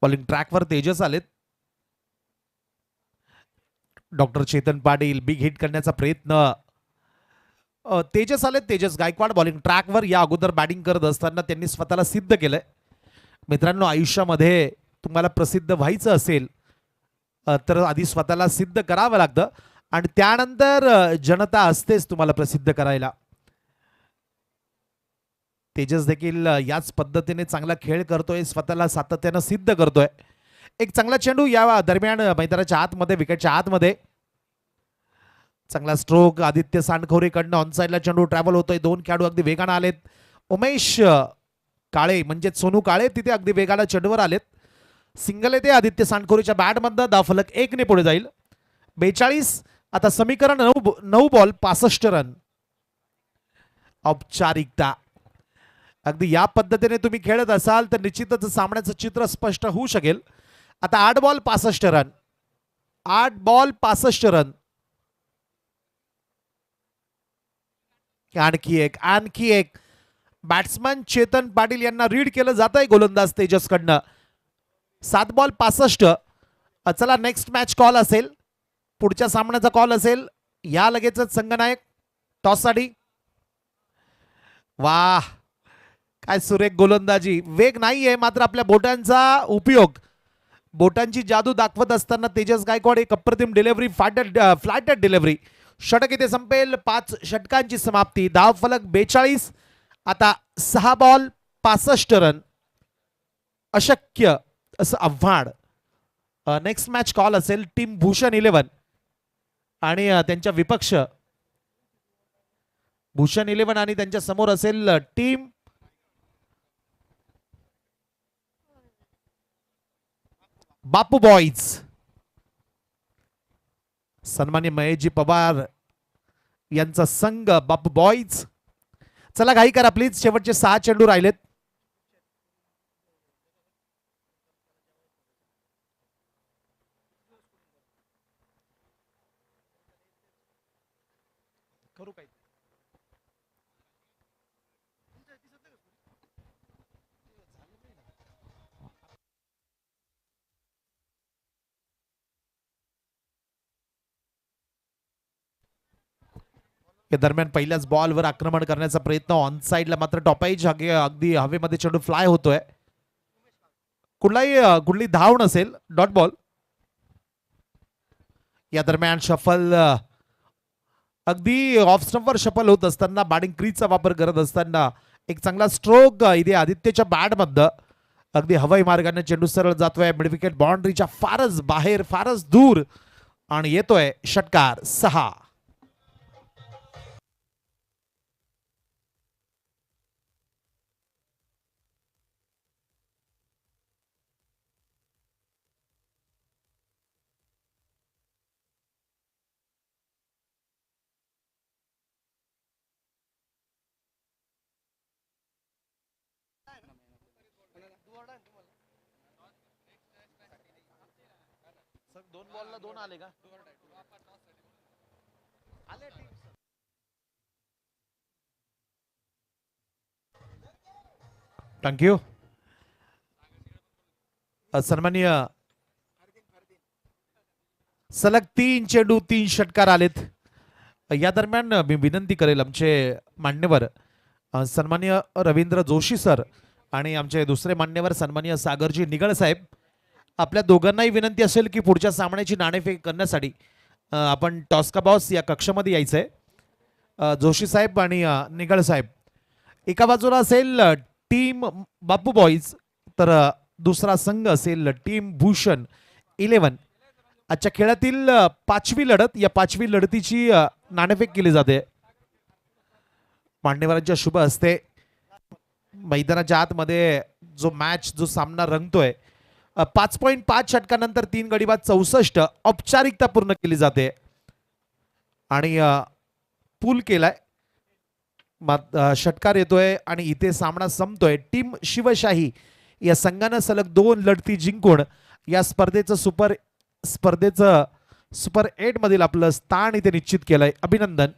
बॉलिंग ट्रॅकवर तेजस आलेत. Doctor Chetan Patil big hit करण्याचा प्रयत्न. तेजस आलेत, तेजस गायकवाड बॉलिंग ट्रॅकवर. या अगोदर बॅटिंग करत असताना त्यांनी स्वतःला सिद्ध केलंय. मित्रांनो, आयुष्यामध्ये तुम्हाला प्रसिद्ध व्हायचं असेल तर आधी स्वतःला सिद्ध करावं लागतं आणि त्यानंतर जनता असतेच तुम्हाला प्रसिद्ध करायला. तेजस देखील याच पद्धतीने चांगला खेळ करतोय, स्वतःला सातत्यानं सिद्ध करतोय. एक चांगला चेंडू या दरम्यान मैदानाच्या आतमध्ये, विकेटच्या आतमध्ये. चांगला स्ट्रोक आदित्य सांडखोरेकडनं. ऑन साईडला चेंडू ट्रॅव्हल होतोय. 2 खेळाडू अगदी वेगानं आलेत. उमेश काळे म्हणजे सोनू काळे तिथे अगदी वेगाला चेंडूवर आलेत. सिंगल येते आदित्य सांडखोरेच्या बॅटमधनं. धावफलक 1 ने पुढे जाईल. 42. आता समीकरण 9 बॉल 65 रन. औपचारिकता. अगदी या पद्धतीने तुम्ही खेळत असाल तर निश्चितच सामन्याचं चित्र स्पष्ट होऊ शकेल. आता 8 बॉल 65 रन. 8 ball 65 run. आणखी एक बॅट्समन चेतन पाटील यांना रीड केलं जात आहे गोलंदाज तेजसकडनं. 7 बॉल 65. चला, नेक्स्ट मॅच कॉल असेल, पुढच्या सामन्याचा कॉल असेल. या लगेचच संघनायक टॉससाठी. वाह, काय सुरेख गोलंदाजी. वेग नाहीये मात्र आपल्या बोटांचा उपयोग, बोटांची जादू दाखवत असताना तेजस गायकवाड एक अप्रतिम डिलिव्हरी, फ्लॅटेड डिलिव्हरी. षटक इथे संपेल. 5 षटकांची समाप्ती. धावफलक 42. आता 6 बॉल 65 रन. अशक्य असं आव्हान. नेक्स्ट मॅच कॉल असेल टीम भूषण 11 आणि त्यांच्या विपक्ष भूषण 11 आणि त्यांच्या समोर असेल टीम बापू बॉईज. सन्मान्य महेशजी पवार यांचा संघ बापू बॉईज. चला, घाई करा प्लीज, शेवटचे 6 चेंडू राहिलेत. करू काय या दरम्यान पहिल्याच बॉलवर आक्रमण करण्याचा प्रयत्न. ऑन साइडला मात्र टॉपाईज अगदी हवेमध्ये चेंडू फ्लाय होतोय. कुठली धाव नसेल, डॉट बॉल. या दरम्यान शफल अगदी ऑफ स्टंपवर शफल होत असताना बॅटिंग क्रीजचा वापर करत असताना एक चांगला स्ट्रोक इथे आदित्यच्या बॅटमधनं अगदी हवाई मार्गाने चेंडू सरळ जातोय मिड विकेट बाउंड्रीच्या फारच बाहेर फारच दूर आणि येतोय षटकार 6. दोन बॉलला 2 आले का? थँक्यू. सन्माननीय सलग 3 चेंडू 3 षटकार आलेत. या दरम्यान मी विनंती करेल आमचे मान्यवर सन्माननीय रवींद्र जोशी सर आणि आमचे दुसरे मान्यवर सन्माननीय सागरजी निगळ साहेब, आपल्या दोघांनाही विनंती असेल की पुढच्या सामन्याची नाणेफेक करण्यासाठी आपण टॉस का बॉस या कक्षामध्ये यायचंय. जोशी साहेब आणि निगळ साहेब, एका बाजूला असेल टीम बापू बॉईज तर दुसरा संघ असेल टीम भूषण 11. आजच्या खेळातील 5वी लढत, या 5वी लढतीची नाणेफेक केली जाते. मान्यवरांच्या शुभ हस्ते मैदानाच्या आतमध्ये जो सामना रंगतोय 5.5 षटकानंतर 3 गडी बाद 64 औपचारिकता पूर्ण केली जाते आणि पूल केलाय. षटकार येतोय आणि इथे सामना संपतोय. टीम शिवशाही या संघानं सलग 2 लढती जिंकून या स्पर्धेचं सुपर 8 मधील आपलं स्थान इथे निश्चित केलंय. अभिनंदन.